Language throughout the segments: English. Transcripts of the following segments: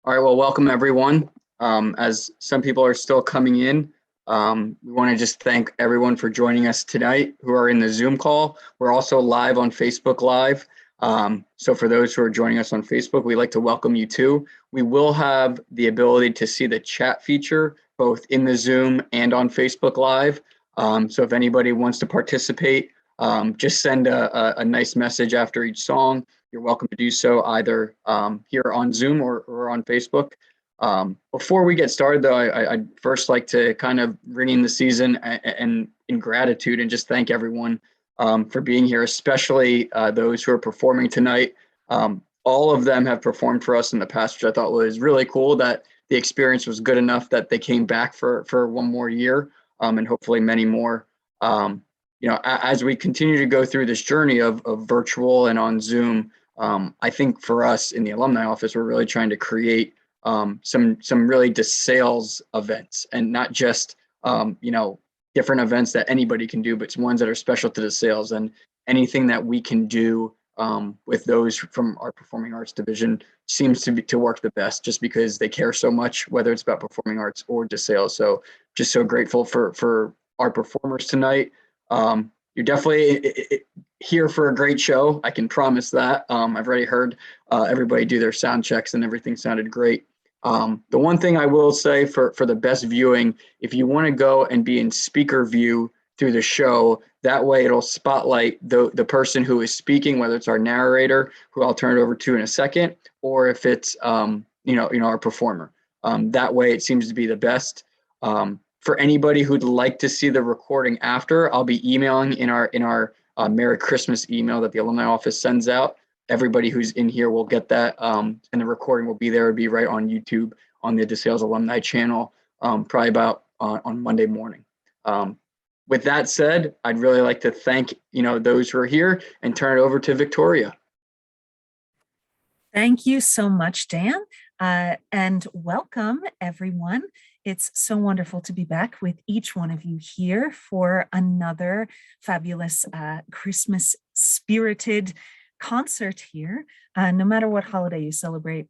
All right, well, welcome everyone. As some people are still coming in, we want to just thank everyone for joining us tonight who are in the Zoom call. We're also live on Facebook Live. So for those who are joining us on Facebook, we'd like to welcome you too. We will have the ability to see the chat feature both in the Zoom and on Facebook Live. So if anybody wants to participate, just send a nice message after each song. You're welcome to do so either here on Zoom or on Facebook. Before we get started, though, I'd first like to kind of ring in the season and in gratitude and just thank everyone for being here, especially those who are performing tonight. All of them have performed for us in the past, which I thought was really cool, that the experience was good enough that they came back for one more year and hopefully many more. As we continue to go through this journey of virtual and on Zoom, I think for us in the alumni office, we're really trying to create some really DeSales events, and not just different events that anybody can do, but ones that are special to DeSales. And anything that we can do with those from our performing arts division seems to work the best, just because they care so much, whether it's about performing arts or DeSales. So just so grateful for our performers tonight. You're definitely here for a great show. I can promise that. I've already heard everybody do their sound checks and everything sounded great. The one thing I will say for the best viewing, if you want to go and be in speaker view through the show, that way it'll spotlight the person who is speaking, whether it's our narrator, who I'll turn it over to in a second, or if it's our performer. That way it seems to be the best. For anybody who'd like to see the recording after, I'll be emailing in our Merry Christmas email that the alumni office sends out. Everybody who's in here will get that, and the recording will be there. It'll be right on YouTube on the DeSales Alumni channel, probably about on Monday morning. With that said, I'd really like to thank those who are here and turn it over to Victoria. Thank you so much, Dan, and welcome everyone. It's so wonderful to be back with each one of you here for another fabulous Christmas spirited concert here. No matter what holiday you celebrate,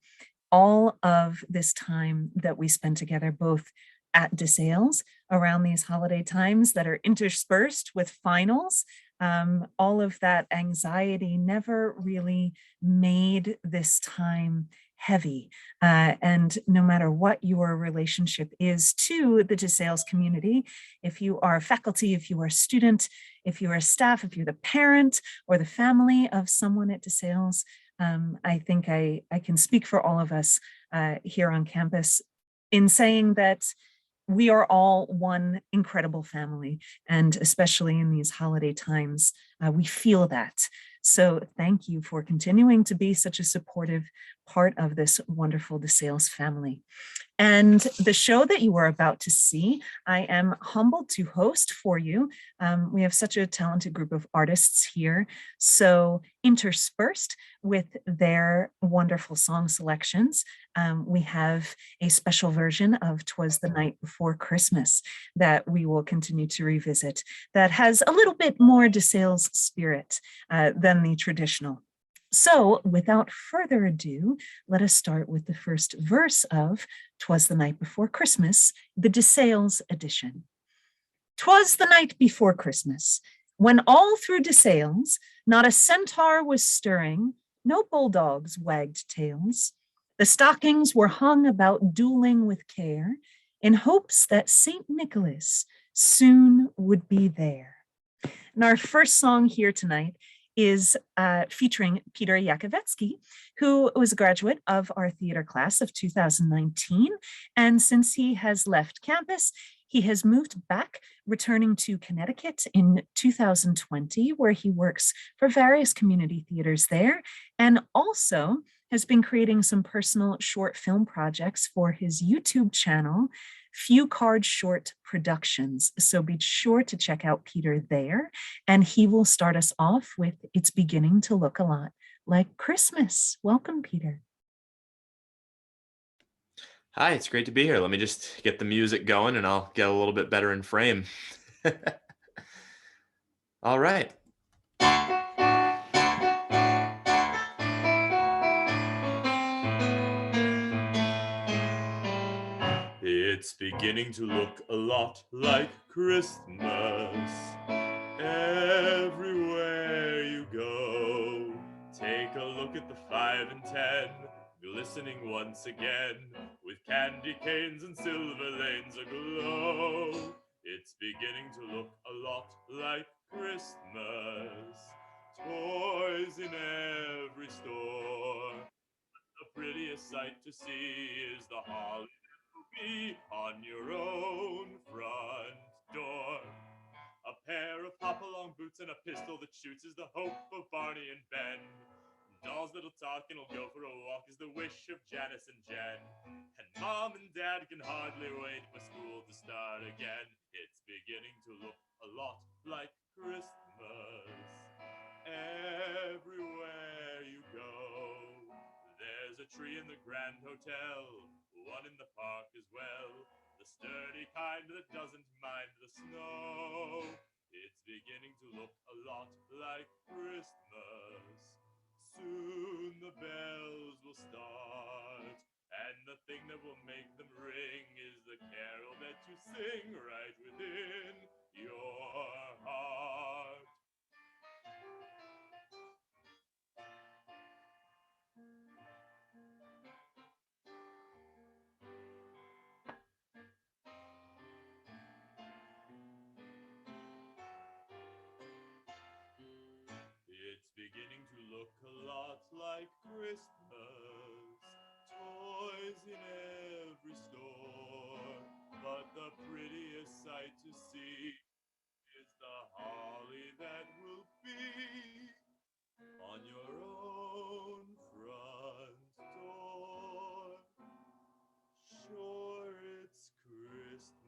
all of this time that we spend together, both at DeSales around these holiday times that are interspersed with finals, all of that anxiety never really made this time heavy. And no matter what your relationship is to the DeSales community, if you are faculty, if you are a student, if you are staff, if you're the parent or the family of someone at DeSales, I think I can speak for all of us here on campus in saying that we are all one incredible family, and especially in these holiday times, we feel that. So thank you for continuing to be such a supportive part of this wonderful DeSales family. And the show that you are about to see, I am humbled to host for you. We have such a talented group of artists here. So interspersed with their wonderful song selections, we have a special version of "Twas the Night Before Christmas" that we will continue to revisit, that has a little bit more DeSales spirit than the traditional. So without further ado, let us start with the first verse of "Twas the Night Before Christmas," the DeSales edition. 'Twas the night before Christmas, when all through DeSales not a centaur was stirring, no bulldogs wagged tails. The stockings were hung about dueling with care, in hopes that St. Nicholas soon would be there. And our first song here tonight is featuring Peter Yackovetsky, who was a graduate of our theater class of 2019. And since he has left campus, he has moved back, returning to Connecticut in 2020, where he works for various community theaters there, and also has been creating some personal short film projects for his YouTube channel, Few Card Short Productions. So be sure to check out Peter there, and he will start us off with "It's Beginning to Look a Lot Like Christmas." Welcome, Peter. Hi, it's great to be here. Let me just get the music going and I'll get a little bit better in frame. All right. beginning to look a lot like Christmas. Everywhere you go, take a look at the 5 and 10, glistening once again, with candy canes and silver lanes aglow. It's beginning to look a lot like Christmas. Toys in every store. The prettiest sight to see is the holly that will be on your own front door. A pair of hop-along boots and a pistol that shoots is the hope of Barney and Ben. Dolls that'll talk and will go for a walk is the wish of Janice and Jen. And Mom and Dad can hardly wait for school to start again. It's beginning to look a lot like Christmas. Everywhere you go, there's a tree in the Grand Hotel, one in the park as well, the sturdy kind that doesn't mind the snow. It's beginning to look a lot like Christmas. Soon the bells will start, and the thing that will make them ring is the carol that you sing right within your heart. It's beginning to look a lot like Christmas. Toys in every store. But the prettiest sight to see is the holly that will be on your own front door. Sure, it's Christmas.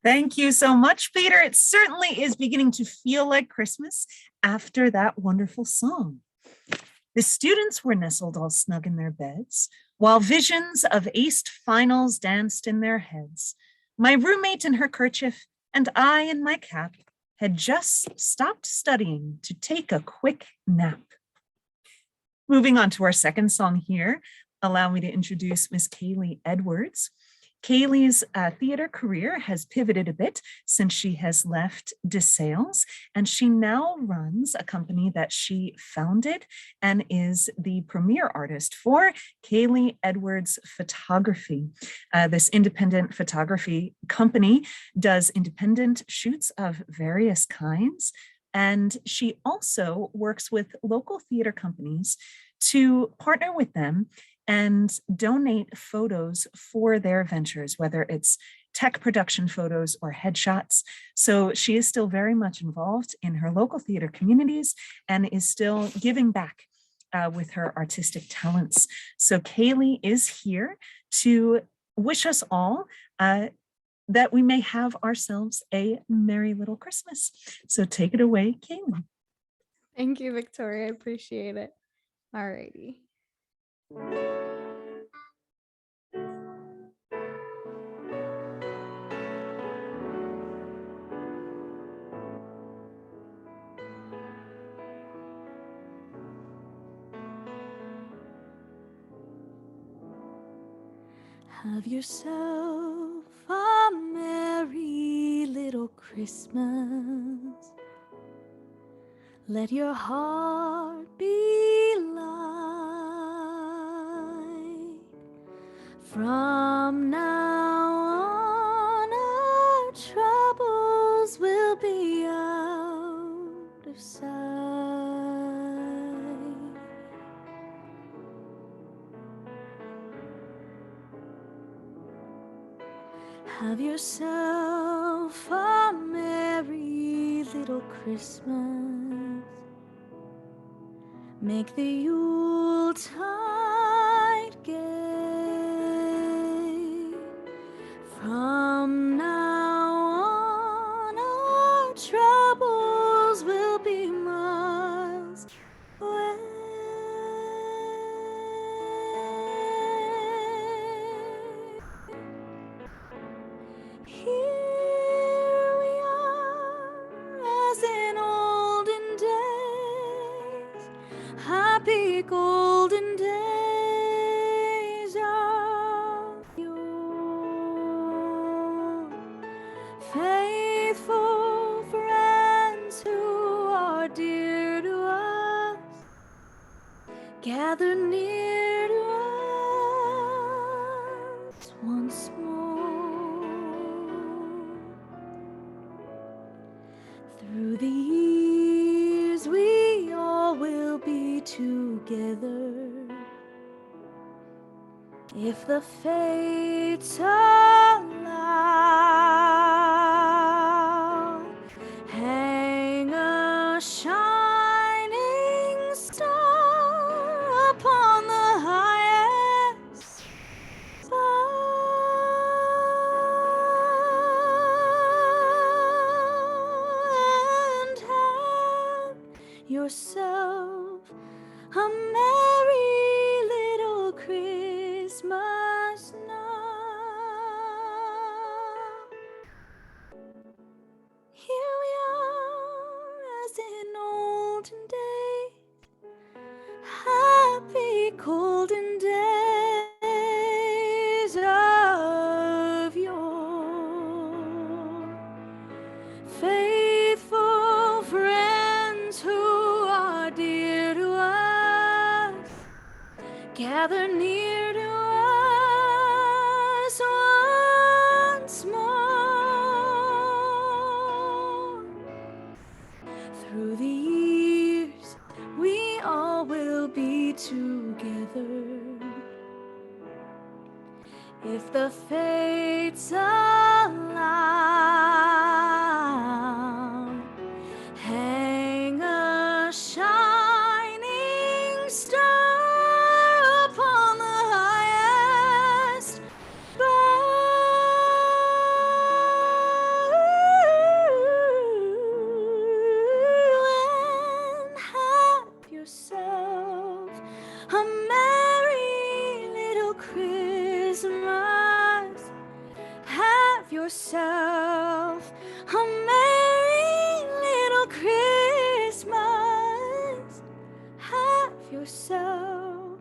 Thank you so much, Peter. It certainly is beginning to feel like Christmas after that wonderful song. The students were nestled all snug in their beds, while visions of aced finals danced in their heads. My roommate in her kerchief and I in my cap had just stopped studying to take a quick nap. Moving on to our second song here, allow me to introduce Miss Kailey Edwards. Kailey's theater career has pivoted a bit since she has left DeSales, and she now runs a company that she founded and is the premier artist for Kailey Edwards Photography. This independent photography company does independent shoots of various kinds, and she also works with local theater companies to partner with them and donate photos for their ventures, whether it's tech production photos or headshots. So she is still very much involved in her local theater communities and is still giving back with her artistic talents. So Kailey is here to wish us all that we may have ourselves a merry little Christmas. So take it away, Kailey. Thank you, Victoria. I appreciate it. All righty. Have yourself a merry little Christmas. Let your heart be light. From now on, our troubles will be out of sight. Have yourself a merry little Christmas. Make the Yuletide gay. From now on, our troubles will be miles away. happy golden days of yore. Faithful friends who are dear to us, gather near to us once more. Through the years we all will be together, if the fates allow. Hang a shining star upon the highest bough, and have yourself a merry little Christmas now. Here we are as in olden days, happy golden days of yore. Faithful friends who are dear to us, gather near to us once more. Through the years we all will be together, if the fates allow. Hang a shining star upon the highest bough, and have yourself a merry little Christmas. Have yourself a merry little Christmas. Have yourself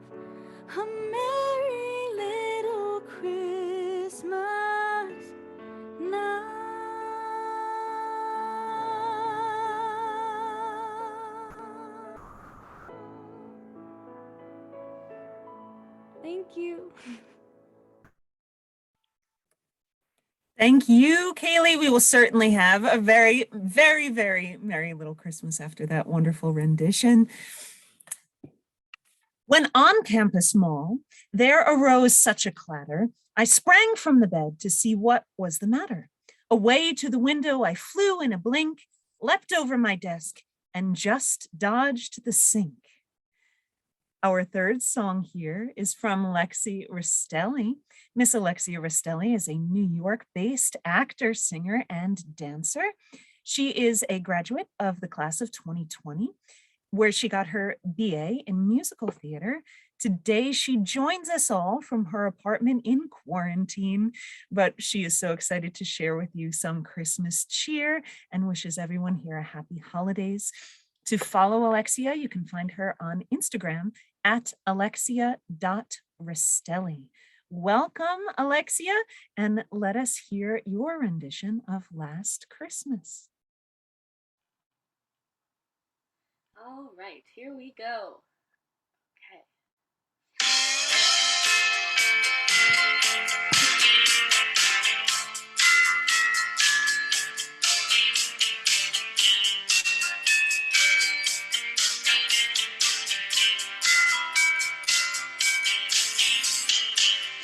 a merry little Christmas now. Thank you. Thank you, Kailey. We will certainly have a very, very, very merry little Christmas after that wonderful rendition. When on Campus Mall, there arose such a clatter, I sprang from the bed to see what was the matter. Away to the window I flew in a blink, leapt over my desk, and just dodged the sink. Our third song here is from Lexi Rastelli. Miss Alexia Rastelli is a New York-based actor, singer, and dancer. She is a graduate of the class of 2020, where she got her BA in musical theater. Today, she joins us all from her apartment in quarantine, but she is so excited to share with you some Christmas cheer and wishes everyone here a happy holidays. To follow Alexia, you can find her on Instagram at alexia.rastelli. Welcome, Alexia, and let us hear your rendition of Last Christmas. All right, here we go. Okay.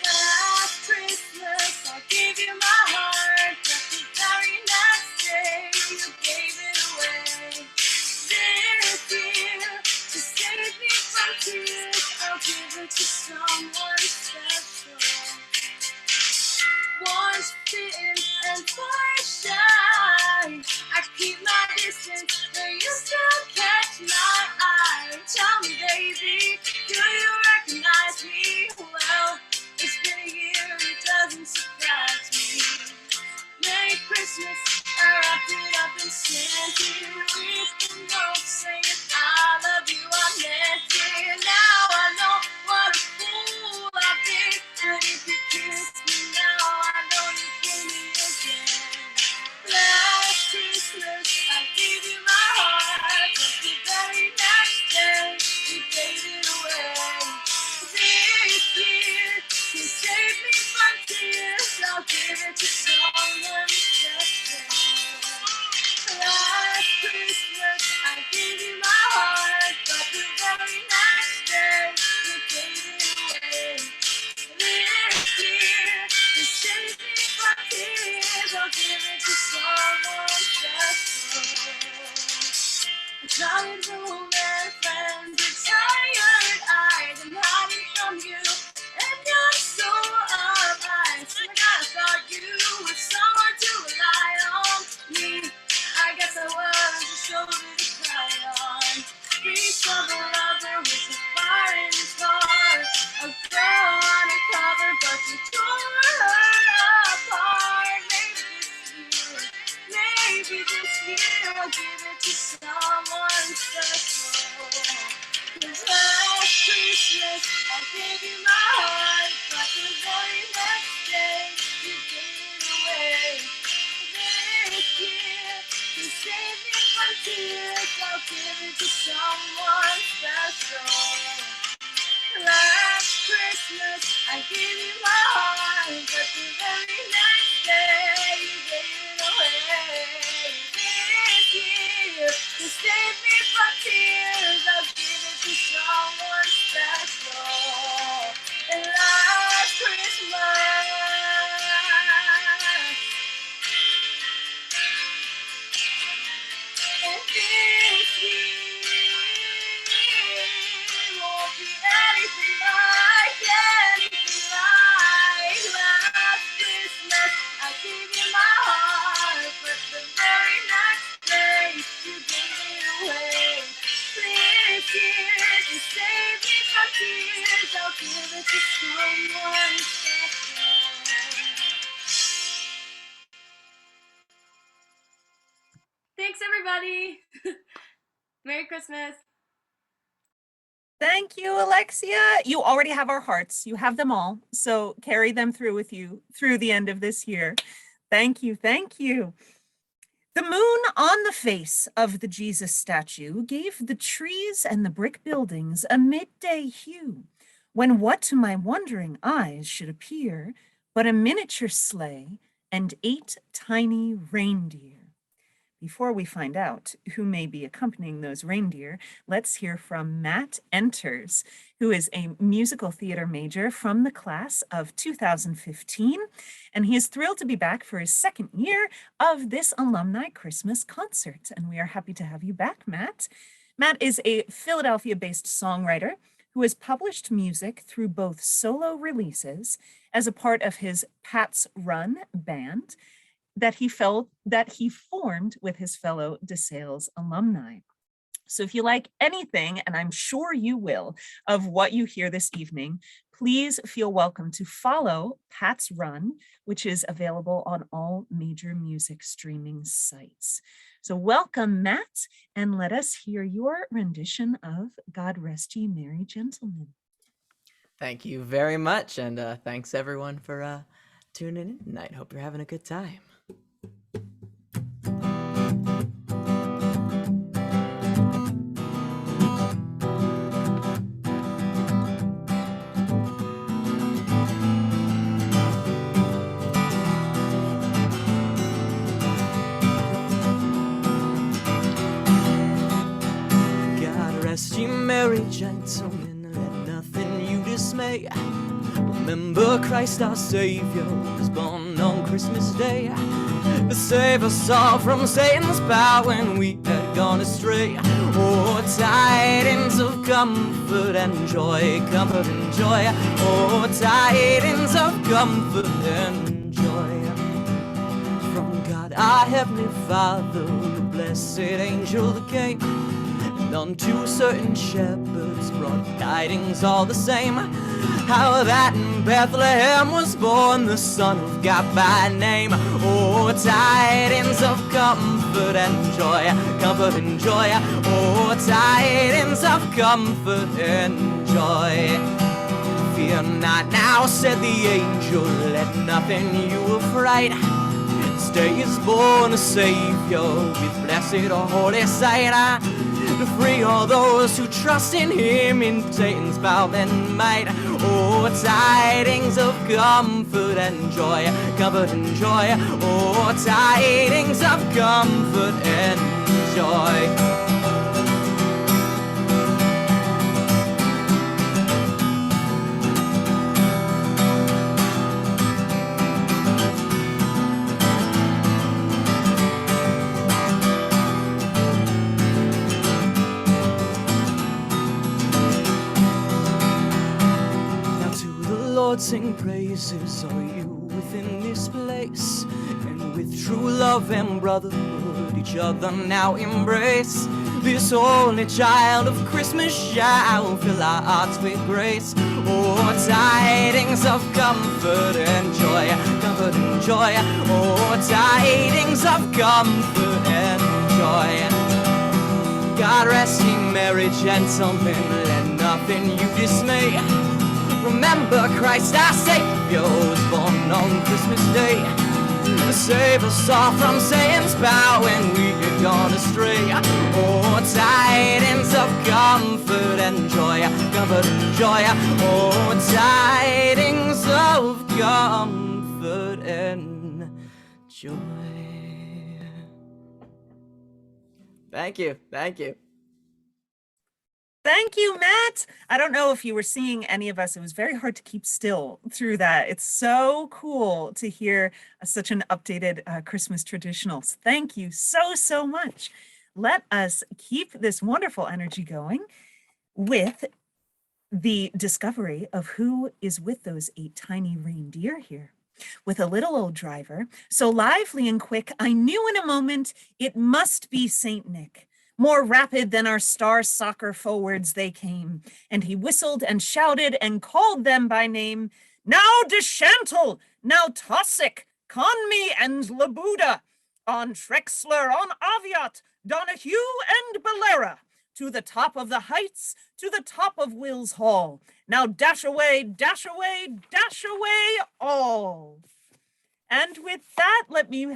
Last Christmas, I gave you my heart, but the very next day, you gave it away. This year, to save me from tears, I'll give it to someone special. Once bitten and twice shy, I keep my distance, but you still catch my eye. Tell me, baby, do you recognize me? Well, it's been a year, it doesn't surprise me. Merry Christmas, I wrapped it up and sent it with the note saying I love you, I meant it. Christmas, I gave you my heart, but the very next day, you gave it away. This year, to save me from tears, I'll give it to someone special. Last Christmas, I gave you my heart, but the very next day, you gave it away. This year, to save me from tears, I'll give it to someone special. And last Christmas, and this year won't be anything like last Christmas. I gave you my heart, but the very next day you gave it away. This year, to save me from tears, I'll give it to someone special. Thanks, everybody. Merry Christmas. Thank you, Alexia. You already have our hearts. You have them all. So carry them through with you through the end of this year. Thank you. Thank you. The moon on the face of the Jesus statue gave the trees and the brick buildings a midday hue, when what to my wondering eyes should appear but a miniature sleigh and 8 tiny reindeer. Before we find out who may be accompanying those reindeer, let's hear from Matt Enters, who is a musical theater major from the class of 2015, and he is thrilled to be back for his second year of this Alumni Christmas concert, and we are happy to have you back, Matt. Matt is a Philadelphia-based songwriter who has published music through both solo releases as a part of his Pat's Run band, that he formed with his fellow DeSales alumni. So if you like anything, and I'm sure you will, of what you hear this evening, please feel welcome to follow Pat's Run, which is available on all major music streaming sites. So welcome, Matt, and let us hear your rendition of God Rest Ye Merry Gentlemen. Thank you very much, and thanks everyone for tuning in tonight. Hope you're having a good time. Rest ye merry gentlemen, let nothing you dismay. Remember Christ our Savior was born on Christmas Day to save us all from Satan's power when we had gone astray. Oh, tidings of comfort and joy, comfort and joy. Oh, tidings of comfort and joy. From God our Heavenly Father, the blessed angel that came, and unto certain shepherds brought tidings all the same, how that in Bethlehem was born the Son of God by name. Oh, tidings of comfort and joy, comfort and joy. Oh, tidings of comfort and joy. Fear not now, said the angel, let nothing you affright. This day is born a Savior with blessed holy sight, to free all those who trust in him in Satan's power and might. Oh, tidings of comfort and joy, comfort and joy. Oh, tidings of comfort and joy. Sing praises, are you within this place? And with true love and brotherhood each other now embrace. This only child of Christmas shall fill our hearts with grace. Oh, tidings of comfort and joy, comfort and joy. Oh, tidings of comfort and joy. God rest ye merry gentlemen, let nothing nothing you dismay. Remember Christ our Savior was born on Christmas Day. Save us all from Satan's power when we had gone astray. Oh, tidings of comfort and joy, comfort and joy. Oh, tidings of comfort and joy. Thank you, thank you. Thank you, Matt. I don't know if you were seeing any of us. It was very hard to keep still through that. It's so cool to hear such an updated Christmas traditionals. Thank you so much. Let us keep this wonderful energy going with the discovery of who is with those 8 tiny reindeer here. With a little old driver, so lively and quick, I knew in a moment it must be Saint Nick. More rapid than our star soccer forwards they came, and he whistled and shouted and called them by name. Now Deschantel, now Tossick, Conmy and Labuda, on Trexler, on Aviat, Donahue and Balera, to the top of the heights, to the top of Will's Hall. Now dash away, dash away, dash away all. And with that, let me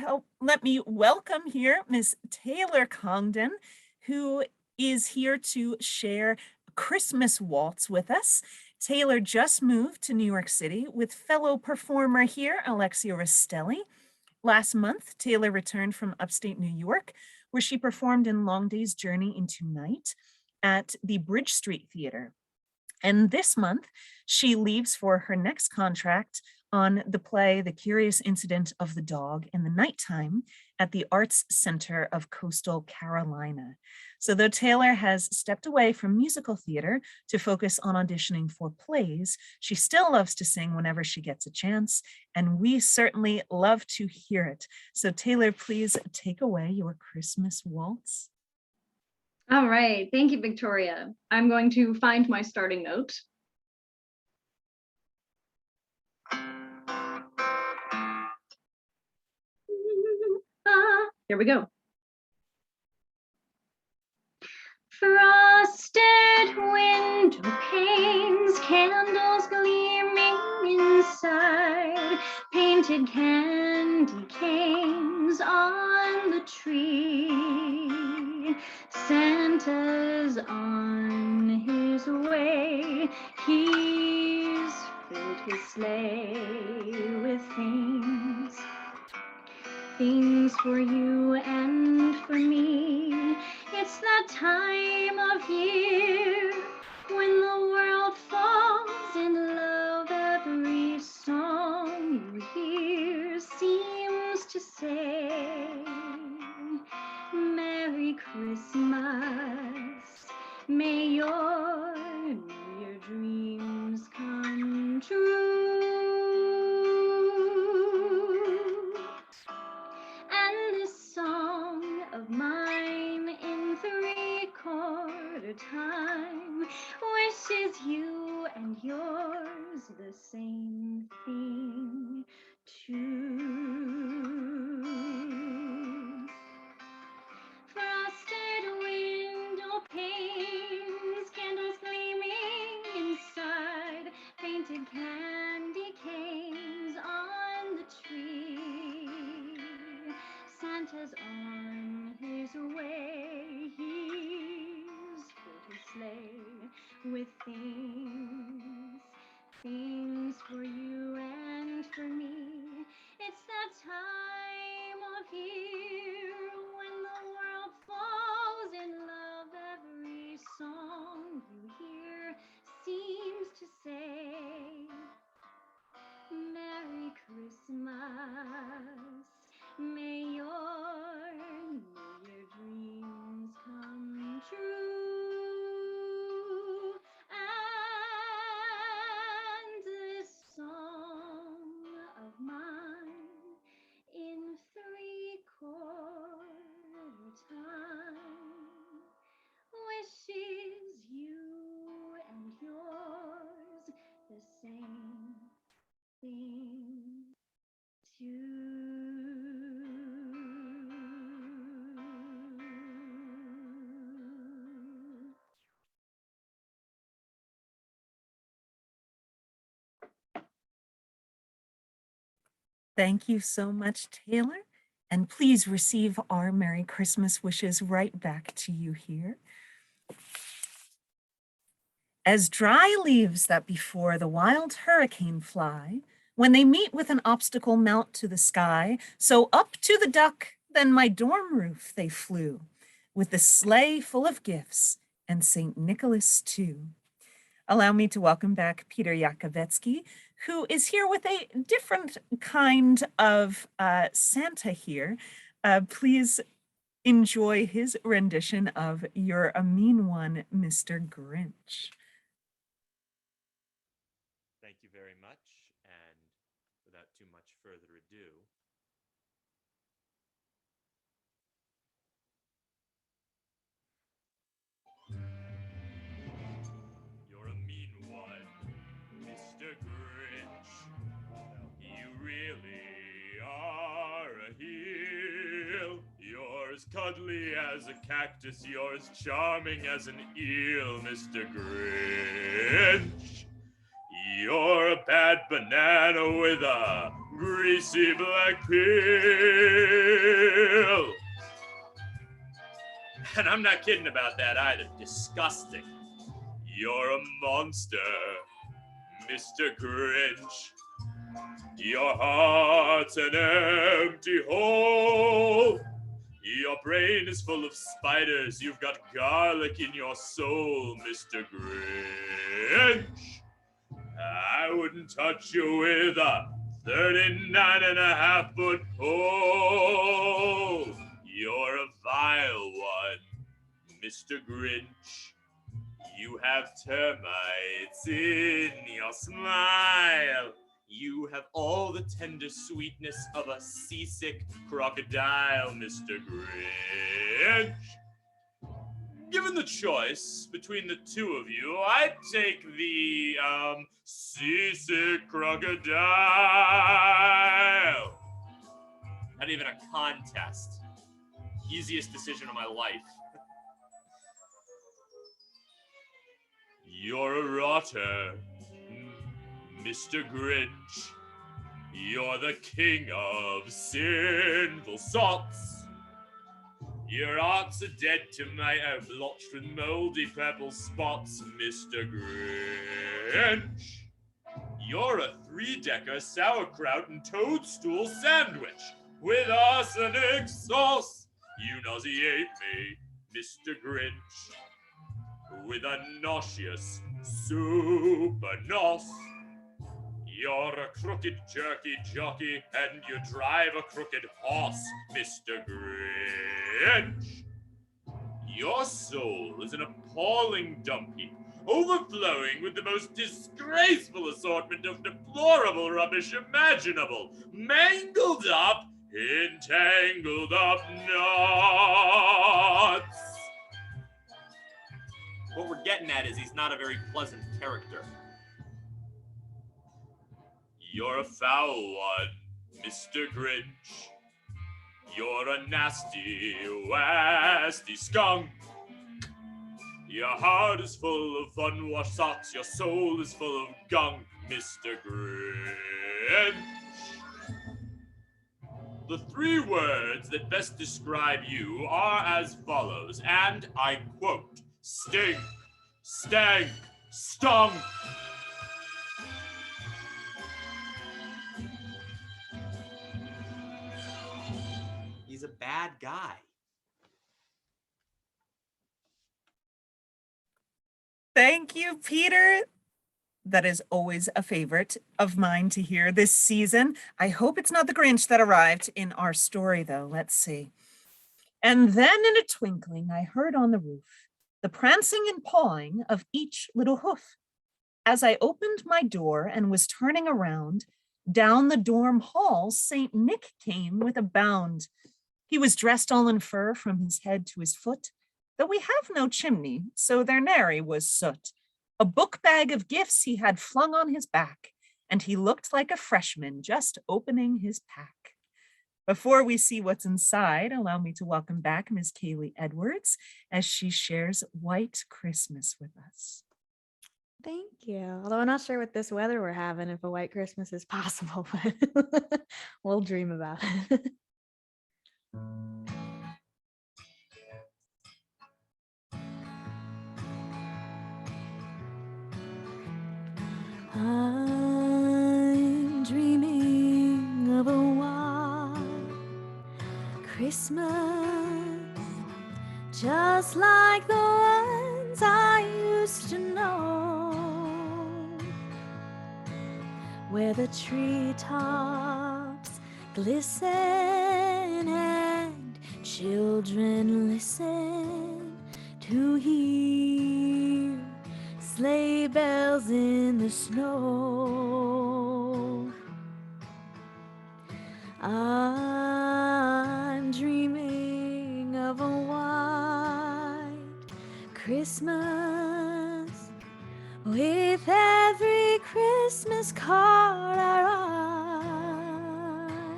welcome here Miss Taylor Congdon, who is here to share Christmas Waltz with us. Taylor just moved to New York City with fellow performer here, Alexi Rastelli. Last month, Taylor returned from upstate New York, where she performed in Long Day's Journey into Night at the Bridge Street Theater. And this month, she leaves for her next contract on the play The Curious Incident of the Dog in the Nighttime at the Arts Center of Coastal Carolina. So though Taylor has stepped away from musical theater to focus on auditioning for plays, she still loves to sing whenever she gets a chance, and we certainly love to hear it. So Taylor, please take away your Christmas waltz. All right, thank you, Victoria. I'm going to find my starting note. Here we go. Frosted window panes, candles gleaming inside, painted candy canes on the tree. Santa's on his way, he's filled his sleigh with things for you and for me. It's that time of year when the world falls in love. Every song you hear seems to say, Merry Christmas, may your dreams come true. Of mine in 3/4 time wishes you and yours the same thing too. Frosted window panes, candles gleaming inside, painted candy canes on the tree. Santa's on his way, he's filled his sleigh with things for you and for me. It's that time of year when the world falls in love. Every song you hear seems to say, Merry Christmas, may your dreams come true. And this song of mine in Thank you so much, Taylor. And please receive our Merry Christmas wishes right back to you here. As dry leaves that before the wild hurricane fly, when they meet with an obstacle mount to the sky, so up to the duck, then my dorm roof they flew, with the sleigh full of gifts and St. Nicholas too. Allow me to welcome back Peter Yackovetsky, who is here with a different kind of Santa here. Please enjoy his rendition of You're a Mean One, Mr. Grinch. Thank you very much, and without too much further ado, you're a mean one, Mr. Grinch. You really are a heel. You're as cuddly as a cactus, you're as charming as an eel, Mr. Grinch. You're a bad banana with a greasy black peel. And I'm not kidding about that either. Disgusting. You're a monster, Mr. Grinch. Your heart's an empty hole. Your brain is full of spiders. You've got garlic in your soul, Mr. Grinch. I wouldn't touch you with a 39.5-foot pole. You're a vile one, Mr. Grinch. You have termites in your smile. You have all the tender sweetness of a seasick crocodile, Mr. Grinch. Given the choice between the two of you, I'd take the, seasick crocodile. Not even a contest. Easiest decision of my life. You're a rotter, Mr. Grinch. You're the king of sinful sots. Your arts are dead to my blotched with moldy purple spots, Mr. Grinch. You're a 3-decker sauerkraut and toadstool sandwich with arsenic sauce. You nauseate me, Mr. Grinch, with a nauseous super nos. You're a crooked jerky jockey and you drive a crooked horse, Mr. Grinch. Your soul is an appalling dump heap, overflowing with the most disgraceful assortment of deplorable rubbish imaginable, mangled up in tangled up knots. What we're getting at is he's not a very pleasant character. You're a foul one, Mr. Grinch. You're a nasty, wasty skunk. Your heart is full of unwashed socks. Your soul is full of gunk, Mr. Grinch. The 3 words that best describe you are as follows, and I quote, stink, stank, stunk. He's a bad guy. Thank you, Peter. That is always a favorite of mine to hear this season. I hope it's not the Grinch that arrived in our story, though. Let's see. And then in a twinkling, I heard on the roof the prancing and pawing of each little hoof. As I opened my door and was turning around, down the dorm hall, St. Nick came with a bound. He was dressed all in fur from his head to his foot, though we have no chimney, so there nary was soot. A book bag of gifts he had flung on his back, and he looked like a freshman just opening his pack. Before we see what's inside, allow me to welcome back Ms. Kailey Edwards as she shares White Christmas with us. Thank you. Although I'm not sure with this weather we're having if a white Christmas is possible, but we'll dream about it. I'm dreaming of a white Christmas, just like the ones I used to know, where the treetops glisten and children listen to hear sleigh bells in the snow. I'm dreaming of a white Christmas, with every Christmas card I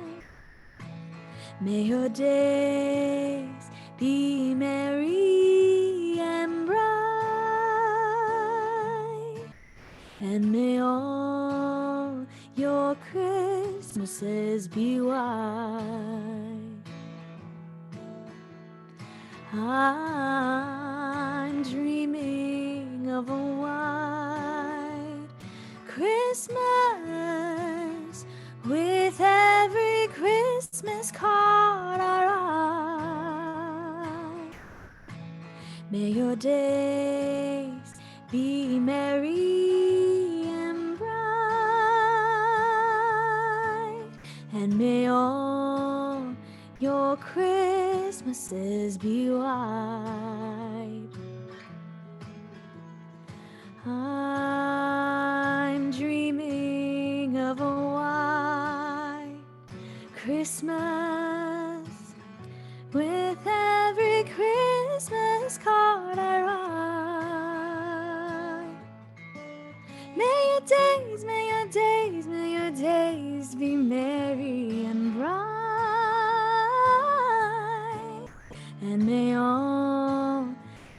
write. May your days be merry and bright, and may all your Christmases be white. I'm dreaming of a white Christmas, with every Christmas card I write. May your days be merry and bright, and may all your Christmases be white. I'm dreaming of a white Christmas, with every Christmas card I write. May your days, may your days, may your days be merry and bright, and may all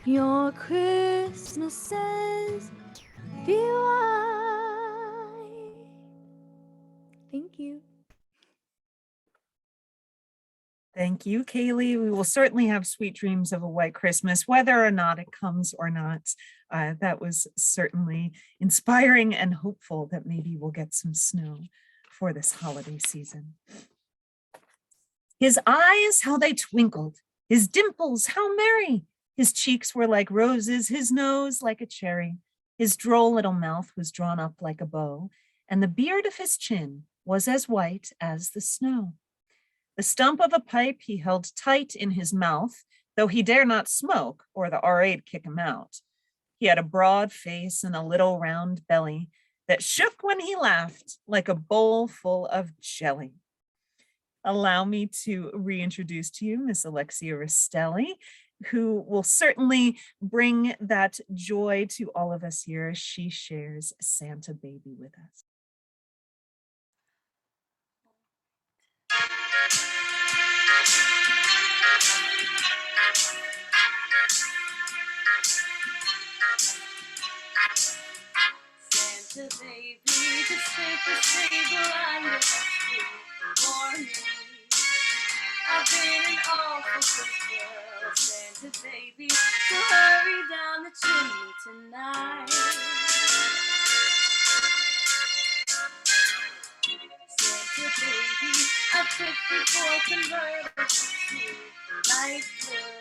your Christmases be white. Thank you. Thank you, Kailey. We will certainly have sweet dreams of a white Christmas, whether or not it comes or not. That was certainly inspiring and hopeful that maybe we'll get some snow for this holiday season. His eyes, how they twinkled, his dimples, how merry. His cheeks were like roses, his nose like a cherry. His droll little mouth was drawn up like a bow, and the beard of his chin was as white as the snow. The stump of a pipe he held tight in his mouth, though he dare not smoke, or the RA'd kick him out. He had a broad face and a little round belly that shook when he laughed like a bowl full of jelly. Allow me to reintroduce to you Miss Alexia Rastelli, who will certainly bring that joy to all of us here as she shares Santa Baby with us. Santa baby, just take the table under the tree for me. I've been an awful good girl, Santa baby, so hurry down the chimney tonight. Santa baby, a 54 convertible to light blue.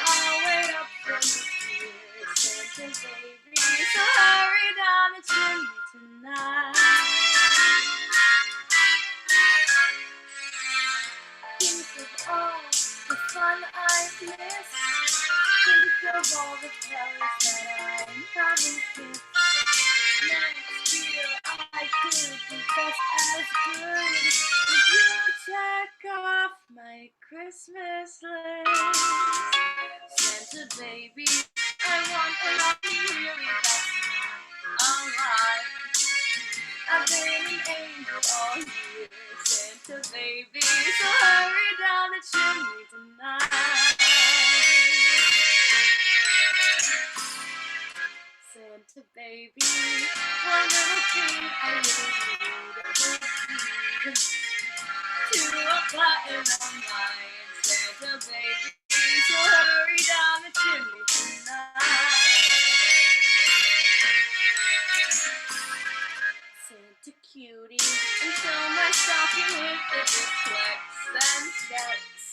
I'll wait up for you, dear Santa baby, so hurry down the chimney tonight. Think of all the fun I've missed. Think of all the fellas that I haven't kissed. Next year I could be just as good if you check off my Christmas list. Santa baby, I want a lot really, that's not alright. I've been an angel all year, Santa baby, so hurry down the chimney tonight. Santa thing I really need. 2 o'clock in the night, Santa baby, so hurry down the chimney tonight. Santa cutie, and fill my stocking with the duplex and steps.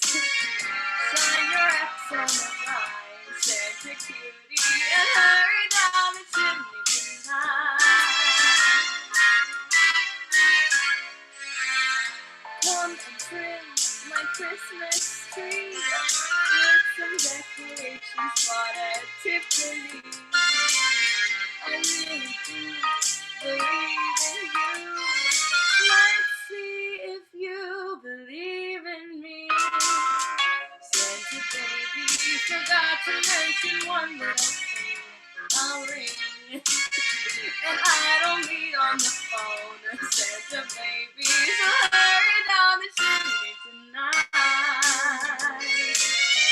Sign your X on the line, Santa cutie, and hurry down the chimney tonight. Come and trim my Christmas tree with some decorations bought at Tiffany. I really do believe in you. Let's see if you believe in me. Santa baby forgot to mention one little thing. I'll ring, and I don't need on the phone. Santa baby, so hurry down the chimney tonight.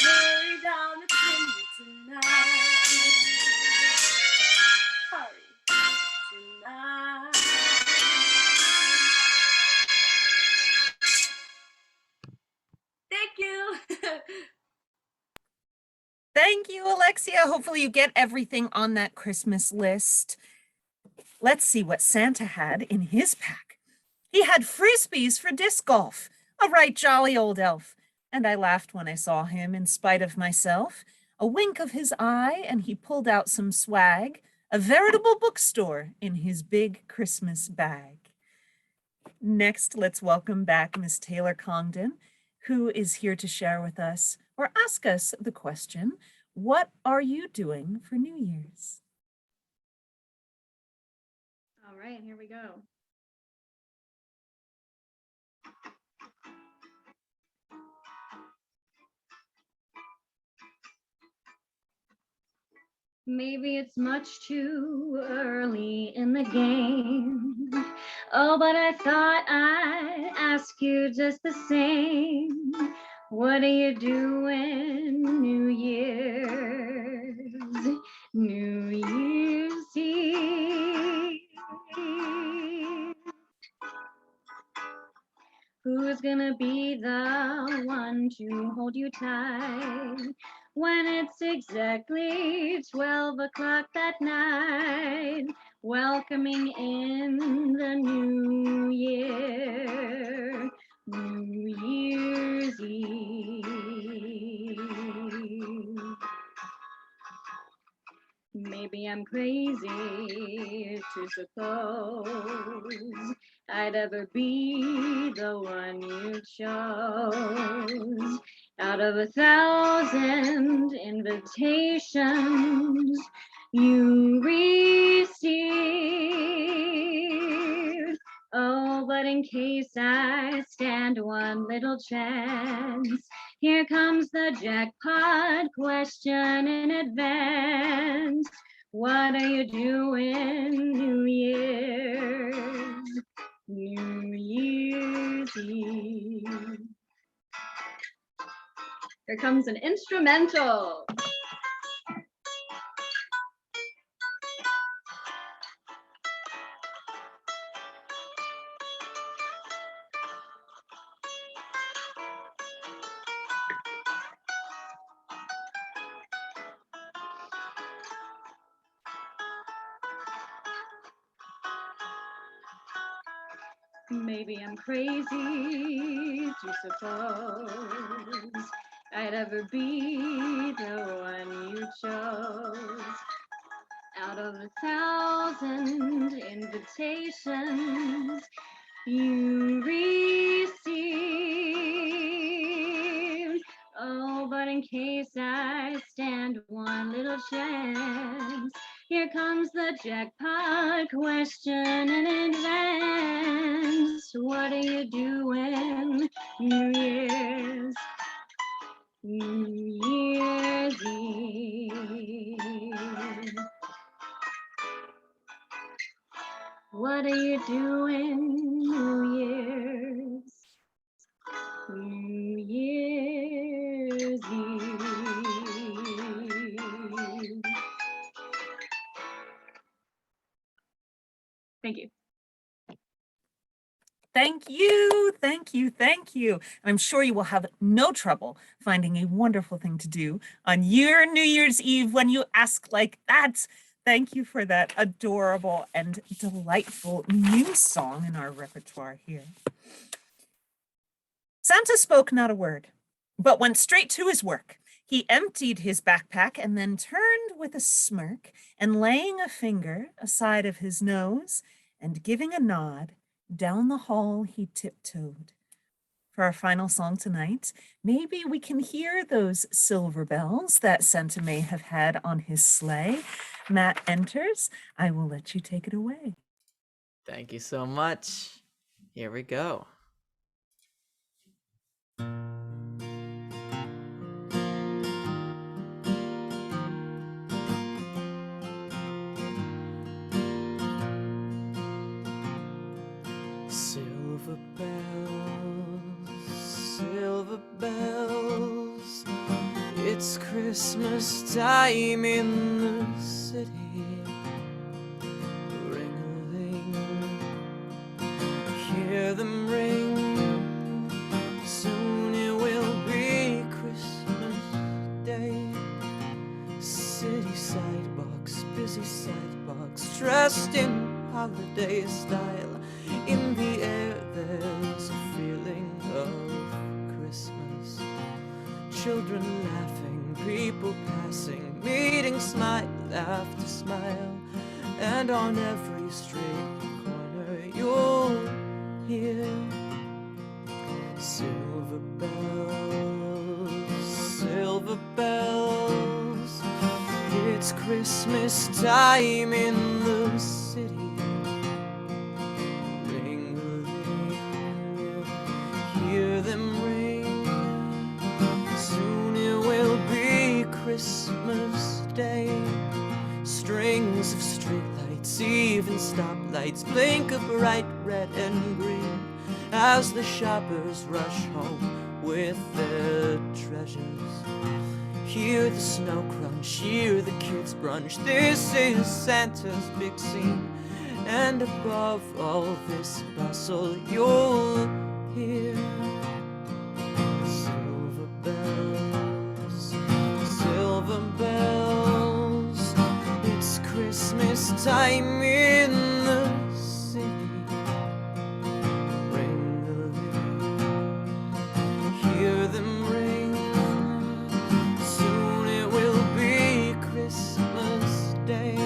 Hurry down the chimney tonight. Hurry tonight. Thank you. Thank you, Alexia. Hopefully you get everything on that Christmas list. Let's see what Santa had in his pack. He had frisbees for disc golf, a right jolly old elf. And I laughed when I saw him in spite of myself. A wink of his eye and he pulled out some swag, a veritable bookstore in his big Christmas bag. Next, let's welcome back Miss Taylor Congdon, who is here to share with us or ask us the question, what are you doing for New Year's? All right, here we go. Maybe it's much too early in the game. Oh, but I thought I'd ask you just the same. What are you doing New Year's? New Year's Eve. Who's gonna be the one to hold you tight when it's exactly 12 o'clock that night, welcoming in the new year, New Year's Eve? Maybe I'm crazy to suppose I'd ever be the one you chose. Out of 1,000 invitations you received. Oh, but in case I stand one little chance, here comes the jackpot question in advance. What are you doing New Year's? New Year's Eve. Here comes an instrumental. Maybe I'm crazy to suppose I'd ever be the one you chose. Out of 1,000 invitations you received. Oh, but in case I stand one little chance, here comes the jackpot question in advance. What are you doing New Year's? New Year's Eve. What are you doing New Year's? New Year's Eve. Thank you. Thank you, thank you, thank you. And I'm sure you will have no trouble finding a wonderful thing to do on your New Year's Eve when you ask like that. Thank you for that adorable and delightful new song in our repertoire here. Santa spoke not a word, but went straight to his work. He emptied his backpack and then turned with a smirk, and laying a finger aside of his nose and giving a nod, down the hall he tiptoed. For our final song tonight, maybe we can hear those silver bells that Santa may have had on his sleigh. Matt enters. I will let you take it away. Thank you so much. Here we go. Silver bells, it's Christmas time in the city. Ring-a-ling, hear them ring, soon it will be Christmas Day. City sidewalks, busy sidewalks, dressed in holiday style. In the air there's a feeling of Christmas. Children laughing, people passing, meeting smile after smile. And on every street corner you'll hear silver bells, silver bells. It's Christmas time in the city. Hear them ring, soon it will be Christmas Day. Strings of streetlights, even stoplights, blink a bright red and green as the shoppers rush home with their treasures. Hear the snow crunch, hear the kids brunch. This is Santa's big scene, and above all this bustle you'll hear silver bells, silver bells. It's Christmas time in the city. Ring-a-ling, hear them ring, soon it will be Christmas Day.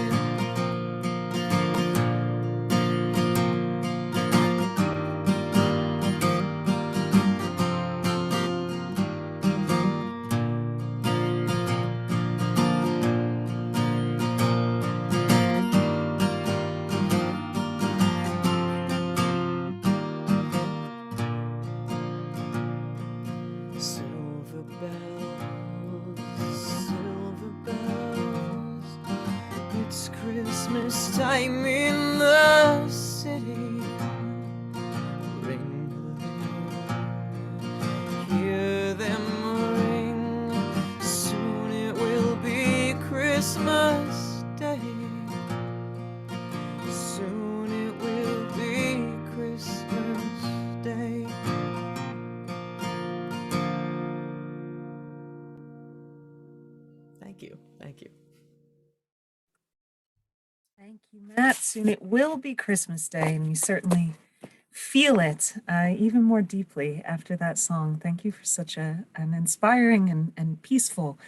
Christmas time in the city. Ring-a-ling, hear them ring, soon it will be Christmas Day. Soon it will be Christmas Day. Thank you, thank you. Thank you, Matt. Soon it will be Christmas Day, and you certainly feel it even more deeply after that song. Thank you for such an inspiring and peaceful.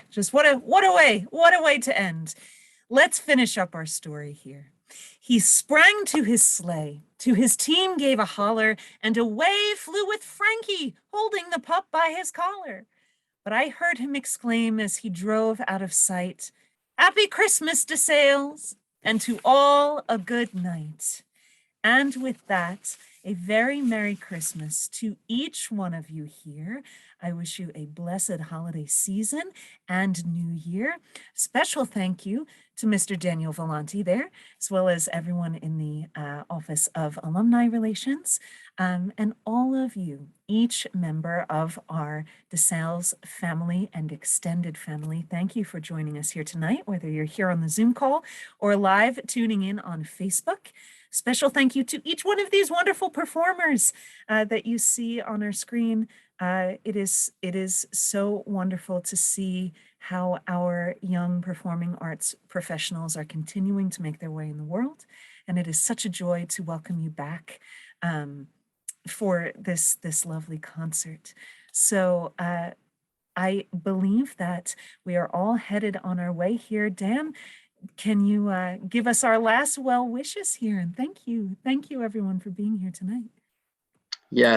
Just what a way to end. Let's finish up our story here. He sprang to his sleigh, to his team gave a holler, and away flew with Frankie, holding the pup by his collar. But I heard him exclaim as he drove out of sight, "Happy Christmas, DeSales, and to all a good night." And with that, a very Merry Christmas to each one of you here. I wish you a blessed holiday season and New Year. Special thank you to Mr. Daniel Volante there, as well as everyone in the Office of Alumni Relations, and all of you, each member of our DeSales family and extended family. Thank you for joining us here tonight, whether you're here on the Zoom call or live tuning in on Facebook. Special thank you to each one of these wonderful performers that you see on our screen. It is so wonderful to see how our young performing arts professionals are continuing to make their way in the world. And it is such a joy to welcome you back for this lovely concert. So I believe that we are all headed on our way here. Dan, can you give us our last well wishes here? And thank you everyone for being here tonight. Yeah,